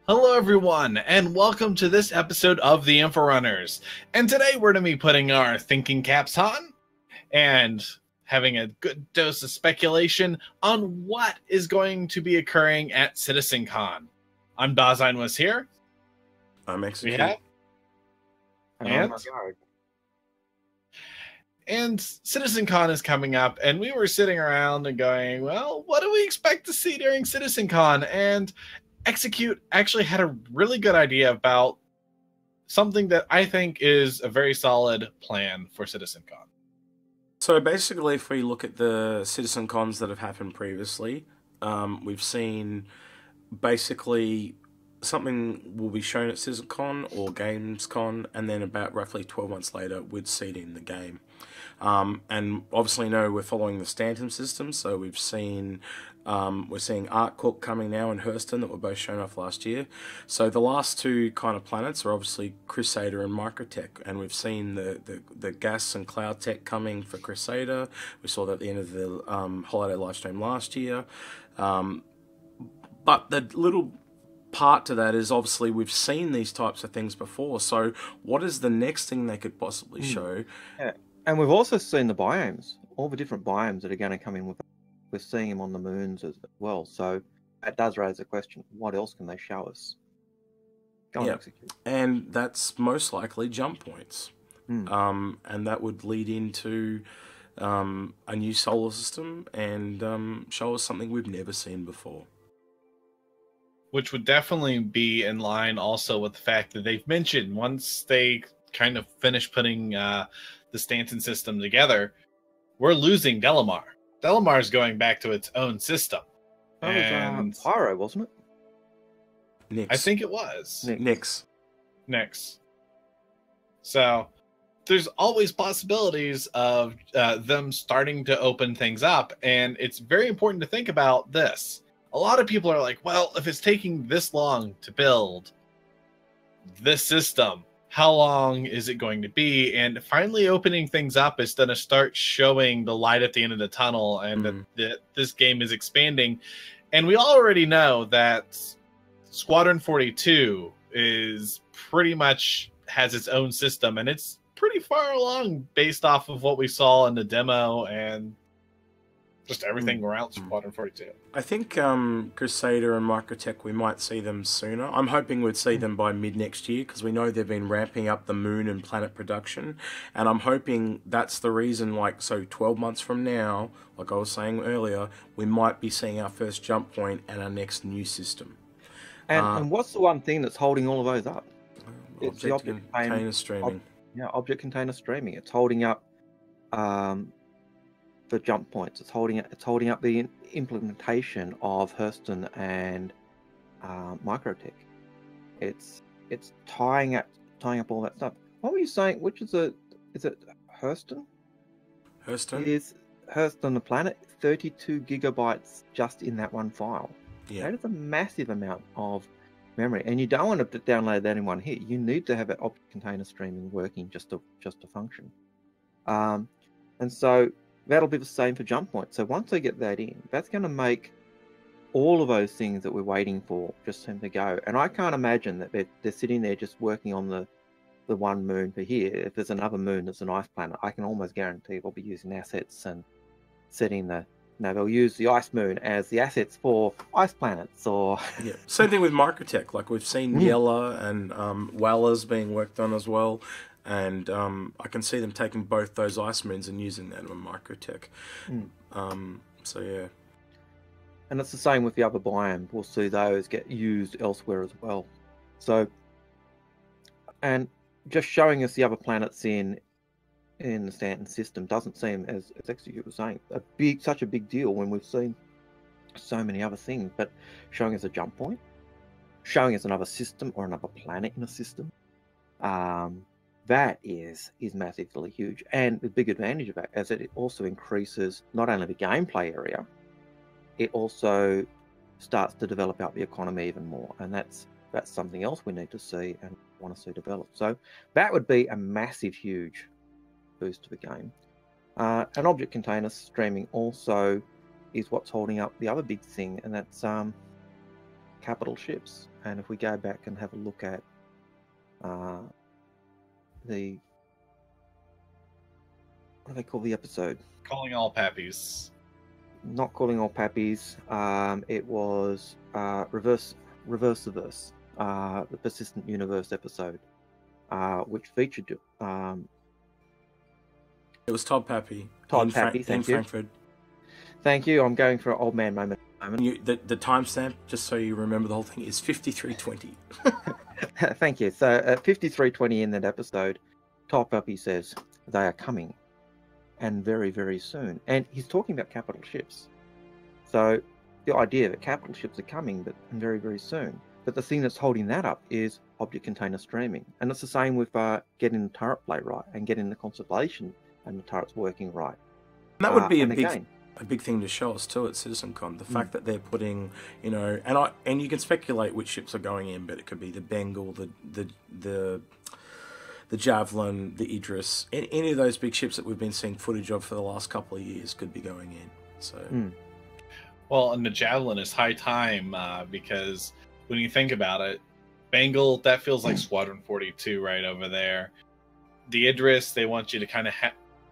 Hello everyone, and welcome to this episode of the Inforunners. And today we're going to be putting our thinking caps on and having a good dose of speculation on what is going to be occurring at Citizencon. I'm Dazine was here. I'm Execute. Yeah. And Citizencon is coming up, and we were sitting around and going, well, what do we expect to see during Citizencon? And Execute actually had a really good idea about something that I think is a very solid plan for Citizencon. So basically, if we look at the Citizencons that have happened previously, we've seen basically something will be shown at Citizencon or Gamescon, and then about roughly 12 months later, we'd see it in the game. And obviously, we're following the Stanton system, so we've seen we're seeing Art Cook coming now and Hurston that were both shown off last year. So the last two kind of planets are obviously Crusader and Microtech, and we've seen the gas and cloud tech coming for Crusader. We saw that at the end of the holiday livestream last year. But the little part to that is obviously we've seen these types of things before. So what is the next thing they could possibly show? Yeah. And we've also seen the biomes, all the different biomes that are going to come in with. We're seeing them on the moons as well. So that does raise the question, what else can they show us? Go on, Execute. And that's most likely jump points. And that would lead into a new solar system and show us something we've never seen before. Which would definitely be in line also with the fact that they've mentioned once they kind of finish putting the Stanton system together, we're losing Delamar. Delamar is going back to its own system. That was Pyro, wasn't it? Nyx. I think it was. Nyx. So there's always possibilities of them starting to open things up, and it's very important to think about this. A lot of people are like, well, if it's taking this long to build this system, how long is it going to be? And finally opening things up is going to start showing the light at the end of the tunnel, and that this game is expanding. And we already know that Squadron 42 is pretty much has its own system, and it's pretty far along based off of what we saw in the demo and just everything around Squadron 42. I think Crusader and Microtech, we might see them sooner. I'm hoping we'd see them by mid-next year, because we know they've been ramping up the moon and planet production. And I'm hoping that's the reason, so 12 months from now, like I was saying earlier, we might be seeing our first jump point and our next new system. And what's the one thing that's holding all of those up? It's the object container streaming. Object container streaming. It's holding up the jump points. It's holding up the implementation of Hurston and Microtech. It's tying up all that stuff. What were you saying? Which is it Hurston? Hurston is Hurston the planet. 32 gigabytes just in that one file. Yeah, that is a massive amount of memory, and you don't want to download that in one hit. You need to have that object container streaming working just to function. And so that'll be the same for jump points. So once they get that in, that's going to make all of those things that we're waiting for just seem to go. And I can't imagine that they're sitting there just working on the one moon for here. If there's another moon that's an ice planet, I can almost guarantee they'll be using assets and setting they'll use the ice moon as the assets for ice planets. Or same thing with Microtech. Like we've seen Yella and Waller's being worked on as well. And I can see them taking both those ice moons and using that on Microtech. So yeah. And it's the same with the other biomes. We'll see those get used elsewhere as well. So, and just showing us the other planets in the Stanton system doesn't seem, as Execute was saying, such a big deal when we've seen so many other things. But showing us a jump point, showing us another system or another planet in a system, that is massively huge. And the big advantage of that is that it also increases not only the gameplay area, it also starts to develop out the economy even more. And that's something else we need to see and want to see develop. So that would be a massive, huge boost to the game. And object container streaming also is what's holding up the other big thing, and that's capital ships. And if we go back and have a look at the, what do they call the episode? Calling all pappies. Not calling all pappies. It was Reverse-Averse, the Persistent Universe episode, which featured It was Todd Pappy. Todd Pappy. Thank you. Frankfurt. Thank you. I'm going for an old man moment. The timestamp, just so you remember the whole thing, is 53:20. Thank you. So at 53:20 in that episode, Todd Pappy says they are coming, and very, very soon. And he's talking about capital ships. So the idea that capital ships are coming, but very, very soon. But the thing that's holding that up is object container streaming. And it's the same with getting the turret plate right and getting the constellation and the turrets working right. And that would be a big thing to show us too at Citizencon. The fact that they're putting, you know, and you can speculate which ships are going in, but it could be the Bengal, the Javelin, the Idris, any of those big ships that we've been seeing footage of for the last couple of years could be going in. So, well, and the Javelin is high time because when you think about it, Bengal, that feels like Squadron 42 right over there. The Idris, they want you to kind of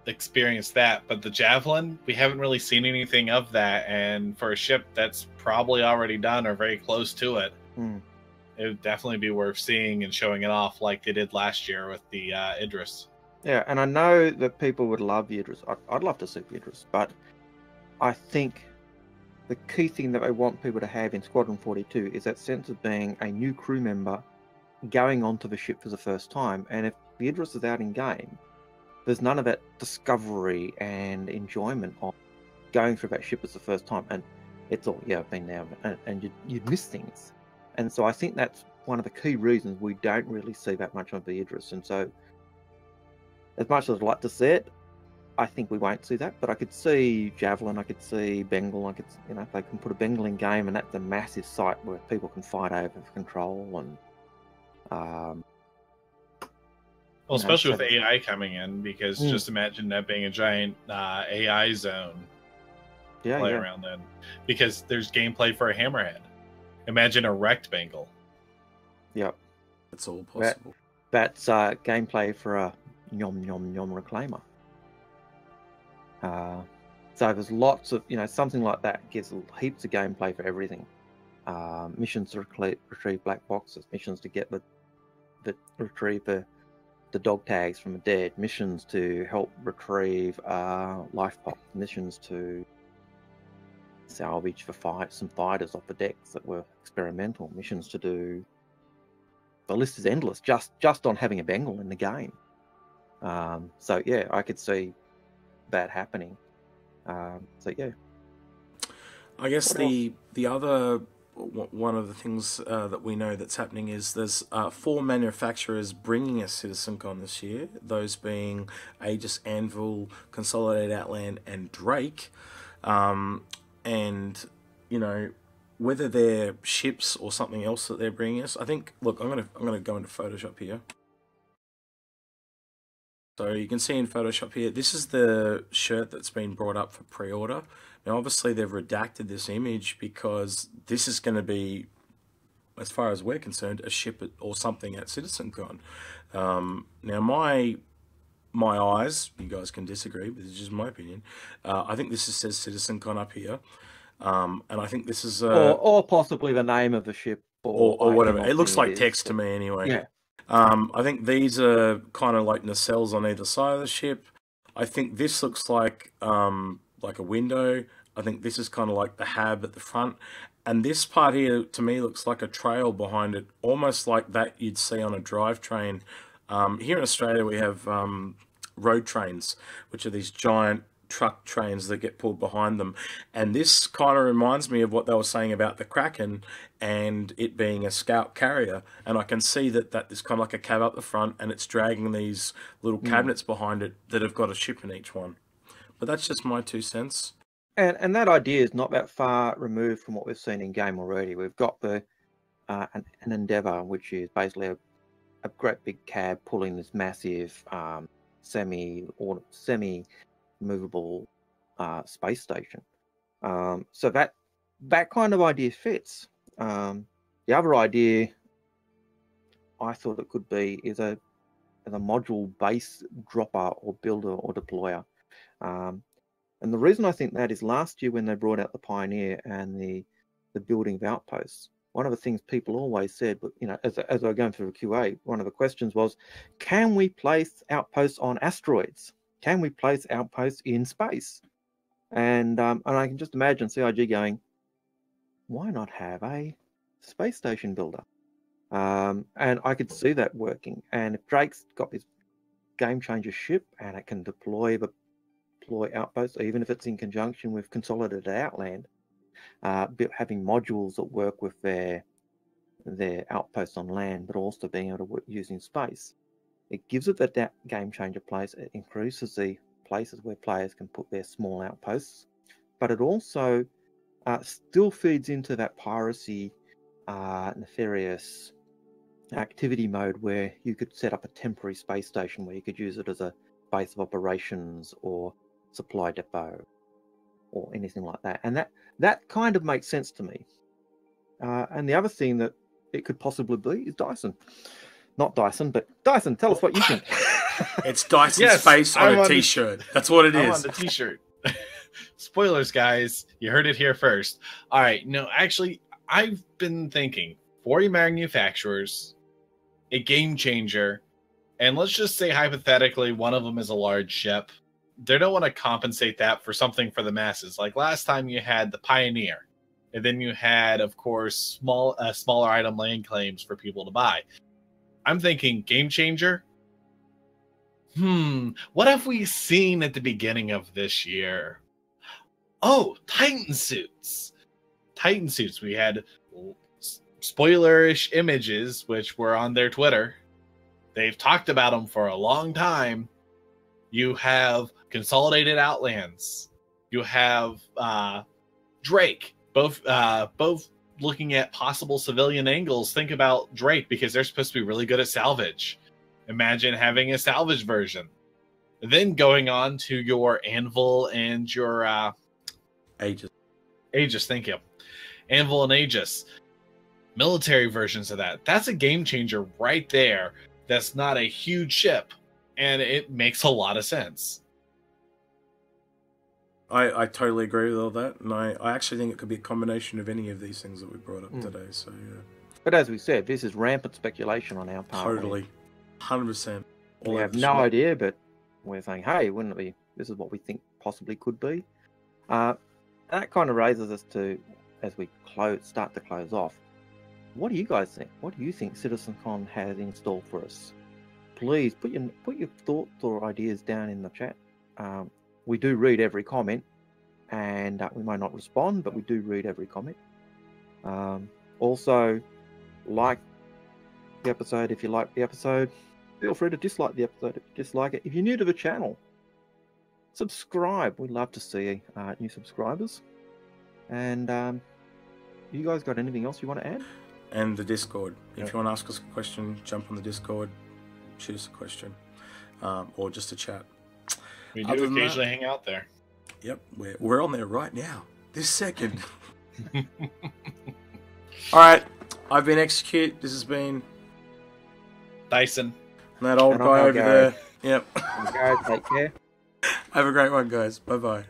experience that, but the Javelin, we haven't really seen anything of that, and for a ship that's probably already done or very close to it, it would definitely be worth seeing and showing it off like they did last year with the Idris. Yeah, and I know that people would love the Idris. I'd love to see the Idris, but I think the key thing that I want people to have in Squadron 42 is that sense of being a new crew member going onto the ship for the first time. And if the Idris is out in game, there's none of that discovery and enjoyment of going through that ship as the first time. And it's all, yeah, I've been there, and you'd miss things. And so I think that's one of the key reasons we don't really see that much of the Idris. And so, as much as I'd like to see it, I think we won't see that. But I could see Javelin, I could see Bengal, I could, you know, if they can put a Bengal in game, and that's a massive site where people can fight over control and. Well, especially with AI coming in, because just imagine that being a giant AI zone play around then. Because there's gameplay for a Hammerhead. Imagine a wrecked Bengal. Yep. That's all possible. That's gameplay for a Yom Reclaimer. So there's lots of, you know, something like that gives heaps of gameplay for everything. Missions to retrieve black boxes, missions to get the retrieve the dog tags from the dead, missions to help retrieve life pods, missions to salvage for some fighters off the decks that were experimental, missions to do. The list is endless just on having a Bengal in the game. So yeah, I could see that happening. So yeah, I guess the other one of the things that we know that's happening is there's 4 manufacturers bringing us Citizencon this year, those being Aegis, Anvil, Consolidated Outland, and Drake. And, you know, whether they're ships or something else that they're bringing us, I think, look, I'm gonna go into Photoshop here. So you can see in Photoshop here, this is the shirt that's been brought up for pre-order. Now, obviously, they've redacted this image because this is going to be, as far as we're concerned, a ship or something at Citizencon. Now, my eyes, you guys can disagree, but it's just my opinion. I think this says Citizencon up here, and I think this is or possibly the name of the ship, or whatever. It looks like text to me anyway. Yeah. I think these are kind of like nacelles on either side of the ship. I think this looks like a window. I think this is kind of like the hab at the front. And this part here, to me, looks like a trail behind it, almost like that you'd see on a drivetrain. Here in Australia, we have road trains, which are these giant truck trains that get pulled behind them. And this kind of reminds me of what they were saying about the Kraken and it being a scout carrier. And I can see that is kind of like a cab up the front, and it's dragging these little cabinets behind it that have got a ship in each one. But that's just my 2 cents. And that idea is not that far removed from what we've seen in game already. We've got the an Endeavour, which is basically a great big cab pulling this massive semi-movable space station. So that kind of idea fits. The other idea I thought it could be is a module base dropper or builder or deployer. And the reason I think that is last year when they brought out the Pioneer and the building of outposts, one of the things people always said, but as I was going through the QA, one of the questions was, can we place outposts on asteroids? Can we place outposts in space? And I can just imagine CIG going, why not have a space station builder? And I could see that working. And if Drake's got this game changer ship and it can deploy outposts, even if it's in conjunction with consolidated outland, having modules that work with their outposts on land, but also being able to work using space, it gives it that game changer place. It increases the places where players can put their small outposts, but it also still feeds into that piracy, nefarious activity mode where you could set up a temporary space station where you could use it as a base of operations or supply depot or anything like that. And that kind of makes sense to me. And the other thing that it could possibly be is Dyson. Not Dyson, but Dyson, tell us what you think. It's Dyson's face on a t-shirt. That's what it is. I'm on the t-shirt. Spoilers, guys. You heard it here first. All right. No, actually, I've been thinking for manufacturers, a game changer, and let's just say hypothetically one of them is a large ship. They don't want to compensate that for something for the masses. Like last time you had the Pioneer, and then you had, of course, smaller item land claims for people to buy. I'm thinking game changer. What have we seen at the beginning of this year? Oh, Titan suits. Titan suits. We had spoilerish images, which were on their Twitter. They've talked about them for a long time. You have consolidated outlands. You have Drake. Both looking at possible civilian angles. Think about Drake because they're supposed to be really good at salvage. Imagine having a salvage version. Then going on to your Anvil and your Aegis. Aegis, thank you. Anvil and Aegis. Military versions of that. That's a game changer right there. That's not a huge ship. And it makes a lot of sense. I totally agree with all that. And I actually think it could be a combination of any of these things that we brought up today. So yeah. But as we said, this is rampant speculation on our part. Totally. 100%. We have no idea, but we're saying, hey, wouldn't it be? This is what we think possibly could be. That kind of raises us to, as we start to close off, what do you guys think? What do you think Citizencon has in store for us? Please put your thoughts or ideas down in the chat. We do read every comment, and we might not respond, but we do read every comment. Also, like the episode if you like the episode. Feel free to dislike the episode if you dislike it. If you're new to the channel, subscribe. We'd love to see new subscribers. And you guys got anything else you want to add? And the Discord. If you want to ask us a question, jump on the Discord, shoot us a question, or just a chat. We do occasionally hang out there. Yep, we're on there right now, this second. All right, I've been Execute. This has been Dyson. And that old guy over there. Yep. Guys, take care. Have a great one, guys. Bye-bye.